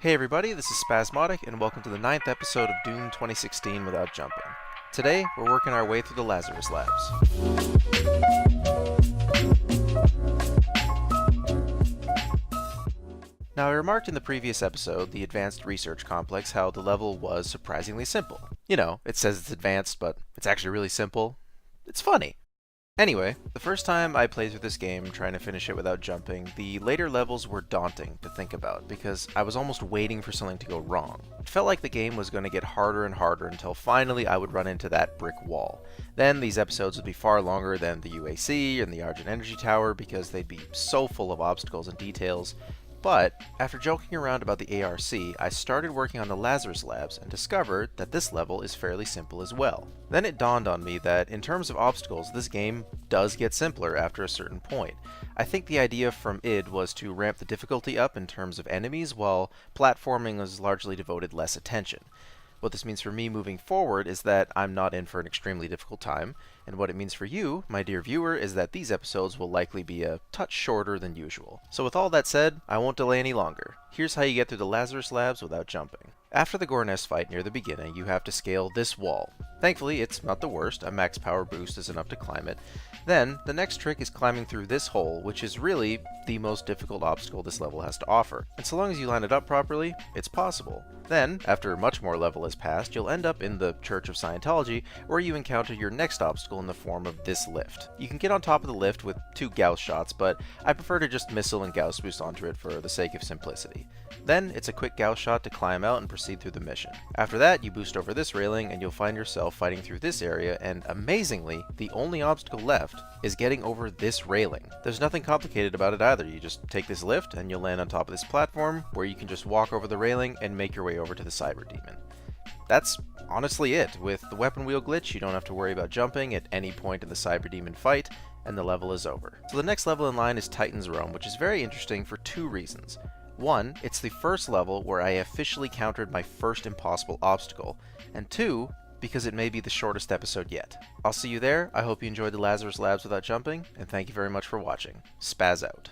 Hey everybody, this is Spasmodic, and welcome to the 9th episode of Doom 2016 Without Jumping. Today, we're working our way through the Lazarus labs. Now, I remarked in the previous episode, the Advanced Research Complex, how the level was surprisingly simple. You know, it says it's advanced, but it's actually really simple. It's funny. Anyway, the first time I played through this game, trying to finish it without jumping, the later levels were daunting to think about, because I was almost waiting for something to go wrong. It felt like the game was going to get harder and harder until finally I would run into that brick wall. Then these episodes would be far longer than the UAC and the Argent Energy Tower, because they'd be so full of obstacles and details. But, after joking around about the ARC, I started working on the Lazarus labs and discovered that this level is fairly simple as well. Then it dawned on me that, in terms of obstacles, this game does get simpler after a certain point. I think the idea from id was to ramp the difficulty up in terms of enemies, while platforming was largely devoted less attention. What this means for me moving forward is that I'm not in for an extremely difficult time, and what it means for you, my dear viewer, is that these episodes will likely be a touch shorter than usual. So with all that said, I won't delay any longer. Here's how you get through the Lazarus labs without jumping. After the Gornest fight near the beginning, you have to scale this wall. Thankfully, it's not the worst, a max power boost is enough to climb it. Then, the next trick is climbing through this hole, which is really the most difficult obstacle this level has to offer. And so long as you line it up properly, it's possible. Then, after much more level has passed, you'll end up in the Church of Scientology, where you encounter your next obstacle in the form of this lift. You can get on top of the lift with 2 Gauss shots, but I prefer to just missile and Gauss boost onto it for the sake of simplicity. Then, it's a quick Gauss shot to climb out and proceed through the mission. After that, you boost over this railing, and you'll find yourself fighting through this area, and amazingly, the only obstacle left is getting over this railing. There's nothing complicated about it either. You just take this lift, and you'll land on top of this platform, where you can just walk over the railing and make your way over to the Cyberdemon. That's honestly it. With the weapon wheel glitch, you don't have to worry about jumping at any point in the Cyberdemon fight, and the level is over. So the next level in line is Titan's Realm, which is very interesting for 2 reasons. One, it's the first level where I officially countered my first impossible obstacle, and 2, because it may be the shortest episode yet. I'll see you there. I hope you enjoyed the Lazarus labs without jumping, and thank you very much for watching. Spaz out.